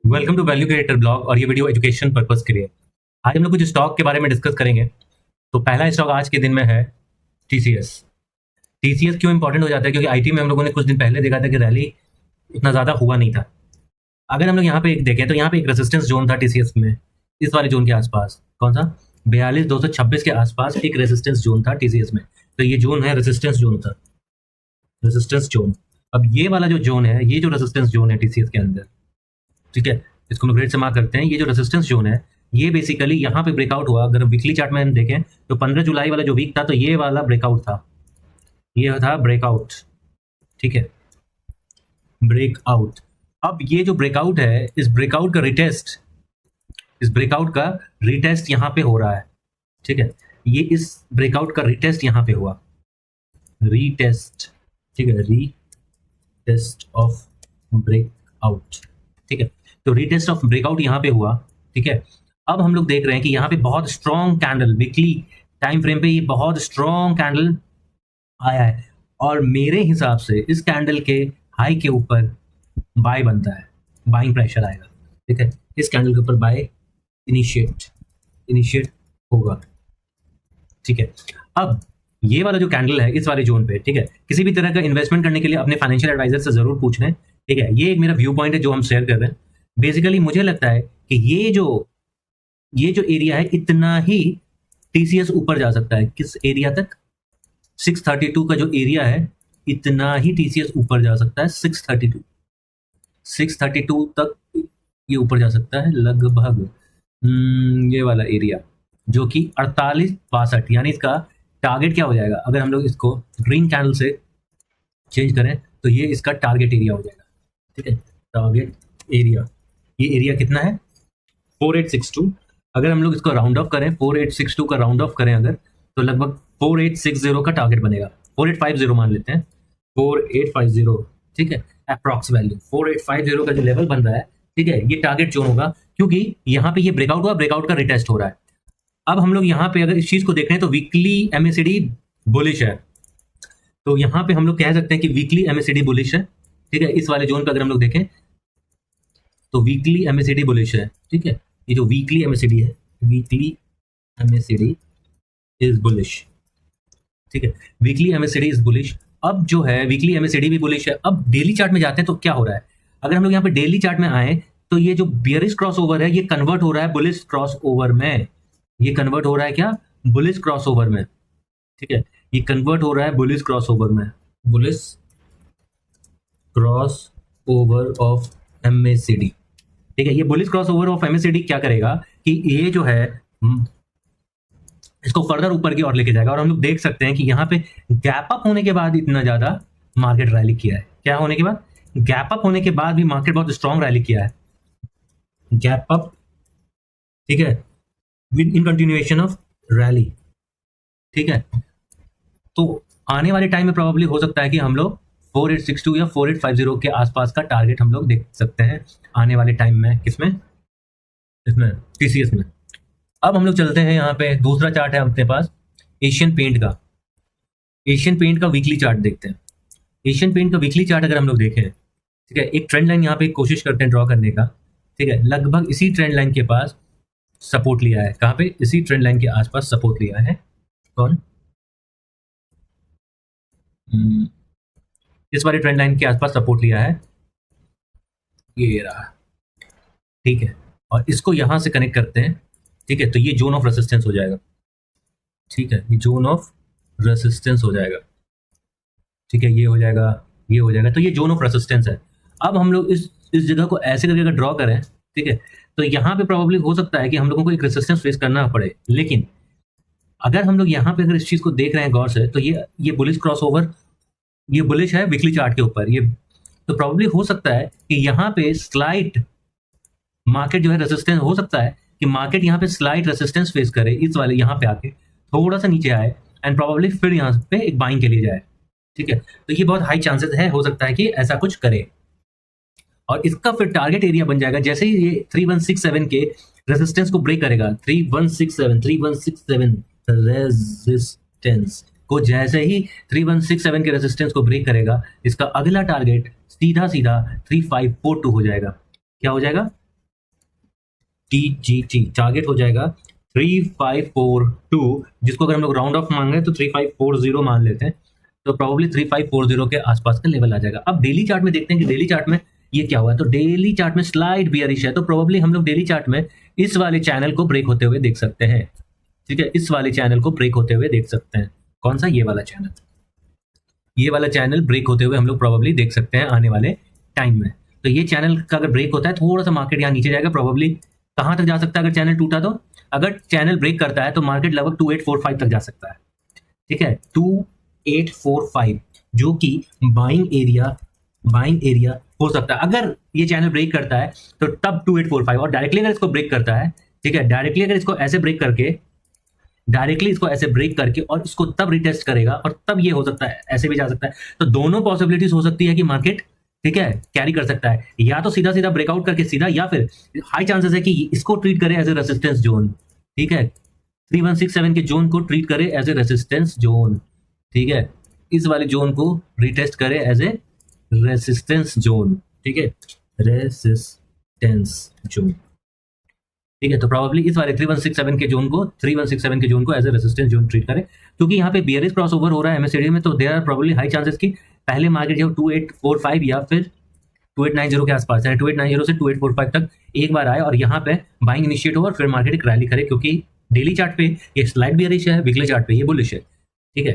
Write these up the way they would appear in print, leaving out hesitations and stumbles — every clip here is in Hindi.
Welcome to value creator blog और ये वीडियो एजुकेशन पर्पस के लिए। आज हम लोग कुछ स्टॉक के बारे में डिस्कस करेंगे। तो पहला स्टॉक आज के दिन में है टीसीएस। टीसीएस क्यों इंपॉर्टेंट हो जाता है? क्योंकि आईटी में हम लोगों ने कुछ दिन पहले देखा था कि रैली उतना ज़्यादा हुआ नहीं था। अगर हम लोग यहाँ पे एक देखें तो यहाँ पे एक रेजिस्टेंस जोन था टीसीएस में, इस वाले जोन के आसपास। कौन सा? 42,226 के आसपास एक रेजिस्टेंस जोन था टीसीएस में। तो ये जोन है रेजिस्टेंस जोन था, रेजिस्टेंस जोन। अब ये वाला जो जोन है, ये जो रेजिस्टेंस जोन है टीसीएस के अंदर, ठीक है, इसको हम ग्रेड से मार्क करते हैं। ये जो रेजिस्टेंस जोन है ये बेसिकली यहाँ पे ब्रेकआउट हुआ। अगर वीकली चार्ट में हम देखें तो 15 जुलाई वाला जो वीक था तो ये वाला ब्रेकआउट था, ये था ब्रेकआउट, ठीक है, ब्रेकआउट। अब ये जो ब्रेकआउट है, इस ब्रेकआउट का रिटेस्ट, इस ब्रेकआउट का रिटेस्ट यहाँ पे हो रहा है, ठीक है। ये इस ब्रेकआउट का रिटेस्ट यहाँ पे हुआ, रीटेस्ट, ठीक है, रीटेस्ट ऑफ ब्रेकआउट, ठीक है। तो रीटेस्ट ऑफ ब्रेकआउट यहाँ पे हुआ, ठीक है। अब हम लोग देख रहे हैं कि यहाँ पे बहुत strong candle, weekly time frame पे ये बहुत स्ट्रॉन्ग कैंडल आया है और मेरे हिसाब से इस कैंडल के हाई के ऊपर बाय बनता है, बाइंग प्रेशर आएगा, ठीक है। इस कैंडल के ऊपर बाय इनिशिएट होगा, ठीक है। अब ये वाला जो कैंडल है इस वाले जोन पे, ठीक है, किसी भी तरह का इन्वेस्टमेंट करने के लिए अपने फाइनेंशियल एडवाइजर से जरूर पूछ लें, ठीक है। ये एक मेरा व्यू पॉइंट है जो हम शेयर कर रहे हैं। बेसिकली मुझे लगता है कि ये जो एरिया है इतना ही टीसीएस ऊपर जा सकता है। किस एरिया तक? 632 का जो एरिया है इतना ही टीसीएस ऊपर जा सकता है। 632 तक ये ऊपर जा सकता है लगभग। ये वाला एरिया जो कि 4862, यानी इसका टारगेट क्या हो जाएगा? अगर हम लोग इसको ग्रीन कैंडल से चेंज करें तो ये इसका टारगेट एरिया हो जाएगा, ठीक है। टारगेट एरिया, ये एरिया कितना है? 4862। अगर हम लोग इसको राउंड ऑफ करें, 4862 का राउंड ऑफ करें अगर, तो लगभग 4860 का टारगेट बनेगा। 4850 मान लेते हैं, 4850, ठीक है, अप्रॉक्स वैल्यू 4850 का जो लेवल बन रहा है, ठीक है, ये टारगेट जोन होगा। क्योंकि यहाँ पे ये ब्रेकआउट हुआ, ब्रेकआउट का रिटेस्ट हो रहा है। अब हम लोग यहाँ पे अगर इस चीज को देख रहे हैं तो वीकली एमएसीडी बुलिश है, तो यहाँ पे हम लोग कह सकते हैं कि वीकली एमएसीडी बुलिश है, ठीक है। इस वाले जोन पे अगर हम लोग देखें तो वीकली एमएसीडी बुलिश है, ठीक है। ये जो वीकली एमएसीडी है, वीकली एमएसीडी इज बुलिश, ठीक है, वीकली एमएसीडी इज बुलिश। अब जो है वीकली एमएसीडी भी बुलिश है। अब डेली चार्ट में जाते हैं तो क्या हो रहा है? अगर हम लोग यहाँ पे डेली चार्ट में आए तो ये जो बियरिश क्रॉस ओवर है ये कन्वर्ट हो रहा है बुलिश क्रॉस ओवर में। ये कन्वर्ट हो रहा है क्या? बुलिश क्रॉस ओवर में, ठीक है। ये कन्वर्ट हो रहा है बुलिश क्रॉस ओवर में, bullish cross over of MACD, ठीक है। ये bullish cross over of MACD क्या करेगा कि ये जो है इसको फर्दर ऊपर की ओर लेके जाएगा। और हम लोग देख सकते हैं कि यहाँ पे गैप अप होने के बाद इतना ज्यादा मार्केट रैली किया है। क्या होने के बाद? गैप अप होने के बाद भी मार्केट बहुत स्ट्रॉन्ग रैली किया है, गैप अप, ठीक है, इन कंटिन्यूएशन ऑफ रैली, ठीक है। तो आने वाले टाइम में प्रोबेबली हो सकता है कि हम लोग 4862 या 4850 के आसपास का टारगेट हम लोग देख सकते हैं आने वाले टाइम में। किसमें? इसमें, टीसीएस में। अब हम लोग चलते हैं, यहाँ पे दूसरा चार्ट है अपने पास एशियन पेंट का। एशियन पेंट का वीकली चार्ट देखते हैं। एशियन पेंट का वीकली चार्ट अगर हम लोग देखें, ठीक है, एक ट्रेंड लाइन यहाँ पे कोशिश करते हैं ड्रॉ करने का, ठीक है। लगभग इसी ट्रेंड लाइन के पास सपोर्ट लिया है। कहाँ पे? इसी ट्रेंड लाइन के आसपास सपोर्ट लिया है। कौन? इस वाली ट्रेंड लाइन के आसपास सपोर्ट लिया है, ये रहा, ठीक है। और इसको यहां से कनेक्ट करते हैं, ठीक है, तो ये जोन ऑफ रेसिस्टेंस हो जाएगा, ठीक है, ये जोन ऑफ रेसिस्टेंस हो जाएगा, ठीक है, ये हो जाएगा, ये हो जाएगा। तो ये जोन ऑफ रेसिस्टेंस है। अब हम लोग इस जगह को ऐसे करके अगर ड्रॉ करें, ठीक है, तो यहाँ पे प्रोबेबली हो सकता है कि हम लोगों को एक रेसिस्टेंस फेस करना पड़े। लेकिन अगर हम लोग यहाँ पे अगर इस चीज को देख रहे हैं गौर से, तो ये बुलिश क्रॉस ओवर, ये बुलिश है वीकली चार्ट के ऊपर, ये तो प्रोबेबली हो सकता है कि यहाँ पे स्लाइट मार्केट जो है रेजिस्टेंस, हो सकता है कि मार्केट यहाँ पे स्लाइट रेजिस्टेंस फेस करे, इस वाले यहाँ पे आके थोड़ा सा नीचे आए एंड प्रोबेबली फिर यहाँ पे एक बाइंग के लिए जाए, ठीक है। तो ये बहुत हाई चांसेस है, हो सकता है कि ऐसा कुछ करे और इसका फिर टारगेट एरिया बन जाएगा जैसे ही ये 3167 के रेजिस्टेंस को ब्रेक करेगा। 3167 रेजिस्टेंस को जैसे ही 3167 के रेजिस्टेंस को ब्रेक करेगा, इसका अगला टारगेट सीधा 3542 हो जाएगा। क्या हो जाएगा? TGT टारगेट हो जाएगा 3542, जिसको अगर हम लोग राउंड ऑफ मान रहे हैं तो 3540 मान लेते हैं, तो प्रॉब्ली 3540 के आसपास का लेवल आ जाएगा। अब डेली चार्ट में देखते हैं कि डेली चार्ट में ये क्या हुआ है। तो डेली चार्ट में स्लाइड बियरिश है, तो प्रॉब्ली हम लोग डेली चार्ट में इस वाले चैनल को ब्रेक होते हुए देख सकते हैं। ठीक है, इस वाले चैनल को ब्रेक होते हुए देख सकते हैं। कौन सा? ये वाला चैनल, ये वाला चैनल ब्रेक होते हुए हम लोग प्रॉब्ली देख सकते हैं आने वाले टाइम में। तो ये चैनल का अगर ब्रेक होता है, थोड़ा सा मार्केट यहाँ नीचे जाएगा, प्रॉब्ली कहाँ तक जा सकता है अगर चैनल टूटा तो? अगर चैनल ब्रेक करता है तो मार्केट लगभग 2845 तक जा सकता है। ठीक है, 2845 जो कि बाइंग एरिया हो सकता है। अगर ये चैनल ब्रेक करता है तो तब 2845, और डायरेक्टली अगर इसको ब्रेक करता है, ठीक है, डायरेक्टली अगर इसको ऐसे ब्रेक करके और इसको तब रिटेस्ट करेगा, और तब ये हो सकता है ऐसे भी जा सकता है। तो दोनों पॉसिबिलिटीज हो सकती है कि मार्केट, ठीक है, कैरी कर सकता है, या तो सीधा सीधा ब्रेकआउट करके सीधा, या फिर हाई चांसेस है कि इसको ट्रीट करे एज ए रेसिस्टेंस जोन। ठीक है, 3167 के जोन को ट्रीट करे एज ए रेसिस्टेंस जोन। ठीक है, इस वाले जोन को रिटेस्ट करे एज ए रेसिस्टेंस जोन। ठीक है, रेसिस्टेंस जोन। ठीक है, तो प्रोबेबली इस वाले 3167 के जोन को as a resistance zone treat करें, क्योंकि यहाँ पे बियरिश क्रॉसओवर हो रहा है एमएससीआईडी में। तो there are probably high chances कि पहले मार्केट जो 2845 या फिर 2890 के आसपास है, 2890 से 2845 तक एक बार आए और यहाँ पे बाइंग इनिशिएट हो और फिर मार्केट एक रैली करे, क्योंकि डेली चार्ट पे ये स्लाइड बियरिश है, वीकली चार्ट पे ये बुलिश है। ठीक है,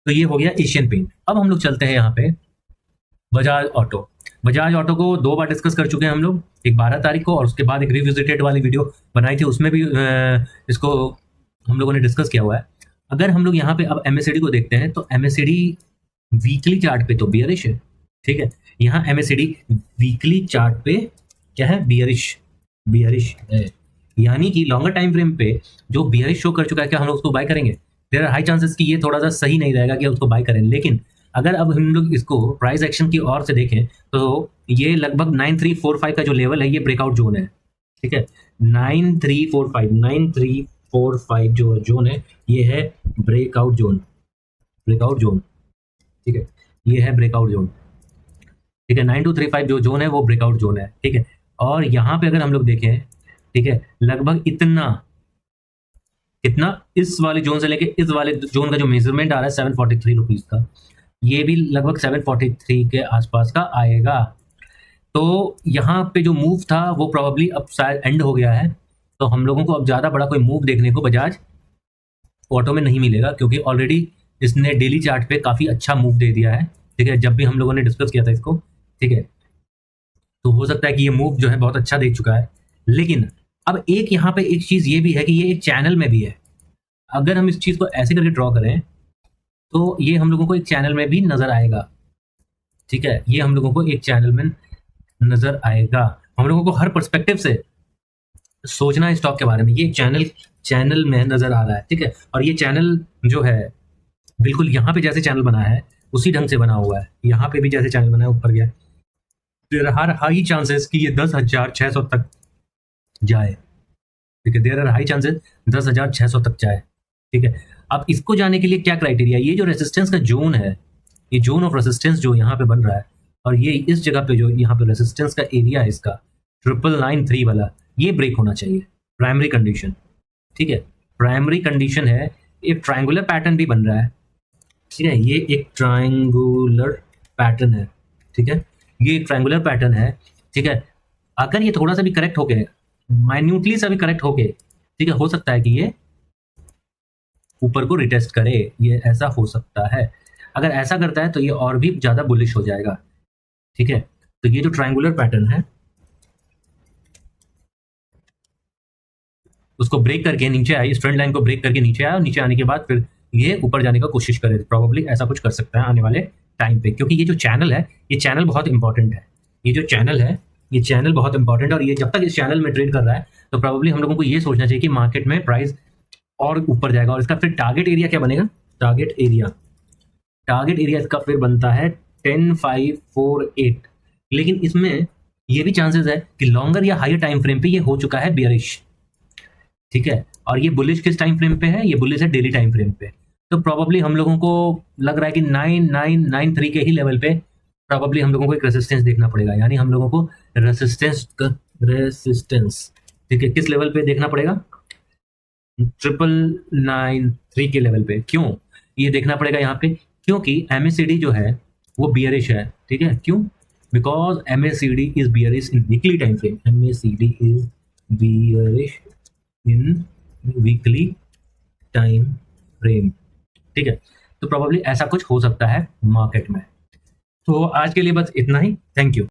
तो ये हो गया एशियन पेंट। अब हम लोग चलते हैं यहाँ पे बजाज ऑटो को 2 बार डिस्कस कर चुके हैं हम लोग, एक 12 तारीख को और उसके बाद एक रिविजिटेड वाली वीडियो बनाई थी, उसमें भी इसको हम लोगों ने डिस्कस किया हुआ है। अगर हम लोग यहाँ पे अब एमएससीआईडी को देखते हैं तो एमएससीआईडी वीकली चार्ट पे तो बियरिश है। ठीक है, यहाँ एमएससीआईडी वीकली चार्ट पे क्या है? बियरिश है, यानी कि लॉन्गर टाइम फ्रेम पे जो बियरिश शो कर चुका है, क्या हम लोग उसको बाय करेंगे? देयर आर हाई चांसेस कि ये थोड़ा सा सही नहीं रहेगा कि उसको बाय करें। लेकिन अगर अब हम लोग इसको प्राइस एक्शन की ओर से देखें तो ये लगभग 9345 का जो लेवल है ये ब्रेकआउट जोन है। ठीक है, 9345 जो जोन है ये है ब्रेकआउट जोन। ठीक है, ये है ब्रेकआउट जोन। ठीक है, 9235 जो जोन है वो ब्रेकआउट जोन है। ठीक है, और यहाँ पे अगर हम लोग देखें, ठीक है, लगभग इतना इस वाले जोन से लेके इस वाले जोन का जो मेजरमेंट आ रहा है 743 रुपीज का, ये भी लगभग 743 के आसपास का आएगा। तो यहाँ पे जो मूव था वो प्रॉबेबली अब शायद एंड हो गया है, तो हम लोगों को अब ज़्यादा बड़ा कोई मूव देखने को बजाज ऑटो में नहीं मिलेगा, क्योंकि ऑलरेडी इसने डेली चार्ट पे काफ़ी अच्छा मूव दे दिया है। ठीक है, जब भी हम लोगों ने डिस्कस किया था इसको। ठीक है, तो हो सकता है कि ये मूव जो है बहुत अच्छा दे चुका है। लेकिन अब एक यहाँ पे एक चीज़ ये भी है कि ये एक चैनल में भी है। अगर हम इस चीज़ को ऐसे करके ड्रॉ करें तो ये हम लोगों को एक चैनल में भी नजर आएगा। ठीक है, ये हम लोगों को एक चैनल में नजर आएगा। हम लोगों को हर पर्सपेक्टिव से सोचना है स्टॉक के बारे में। ये चैनल में नजर आ रहा है। ठीक है, और ये चैनल जो है बिल्कुल यहाँ पे जैसे चैनल बना है उसी ढंग से बना हुआ है। यहाँ पे भी जैसे चैनल बना है ऊपर गया, देयर आर हाई चांसेस कि ये 10,600 तक जाए। ठीक है, देयर आर हाई चांसेस 10,600 तक जाए। ठीक है, अब इसको जाने के लिए क्या क्राइटेरिया? ये जो रेसिस्टेंस का जोन है, ये जोन ऑफ रेसिस्टेंस जो यहाँ पे बन रहा है, और ये इस जगह पे जो यहाँ पे रेसिस्टेंस का एरिया है इसका 9993 वाला, ये ब्रेक होना चाहिए। Primary condition. ठीक है, प्राइमरी कंडीशन है। एक ट्रायंगुलर पैटर्न भी बन रहा है। ठीक है, ये एक ट्रायंगुलर पैटर्न है। ठीक है, ये एक ट्रायंगुलर पैटर्न है। ठीक है, अगर ये थोड़ा सा भी करेक्ट हो गए, माइन्यूटली सा भी करेक्ट हो गए, ठीक है, हो सकता है कि ये ऊपर को रिटेस्ट करे। ये ऐसा हो सकता है। अगर ऐसा करता है तो ये और भी ज्यादा बुलिश हो जाएगा। ठीक है, तो ये जो ट्रायंगुलर पैटर्न है उसको ब्रेक करके नीचे आया, इस ट्रेंड लाइन को ब्रेक करके नीचे आया, और नीचे आने के बाद फिर ये ऊपर जाने का कोशिश करे। प्रॉब्ली ऐसा कुछ कर सकता है आने वाले टाइम पे, क्योंकि ये जो चैनल है, ये चैनल बहुत इंपॉर्टेंट है। ये जो चैनल है, ये चैनल बहुत इंपॉर्टेंट है, और ये जब तक इस चैनल में ट्रेड कर रहा है तो प्रॉब्ली हम लोगों को ये सोचना चाहिए कि मार्केट में प्राइस और ऊपर जाएगा। और इसका फिर टारगेट एरिया क्या बनेगा? टारगेट एरिया इसका फिर बनता है 10548। लेकिन इसमें ये भी चांसेस है कि लॉन्गर या हायर टाइम फ्रेम पे ये हो चुका है बियरिश। ठीक है, और ये बुलिश किस टाइम फ्रेम पे है? ये बुलिश है डेली टाइम फ्रेम पे। तो प्रॉब्ली हम लोगों को लग रहा है कि 9993 के ही लेवल पे प्रॉब्ली हम लोगों को एक रेसिस्टेंस देखना पड़ेगा। यानी हम लोगों को रेसिस्टेंस रेसिस्टेंस, ठीक है, किस लेवल पे देखना पड़ेगा? 9993 के लेवल पे। क्यों ये देखना पड़ेगा यहाँ पे? क्योंकि MACD जो है वो बियरिश है, ठीक है। क्यों? Because MACD is bearish in weekly time frame. MACD is bearish in weekly time frame, ठीक है। तो प्रोबेबली ऐसा कुछ हो सकता है मार्केट में। तो आज के लिए बस इतना ही। Thank you.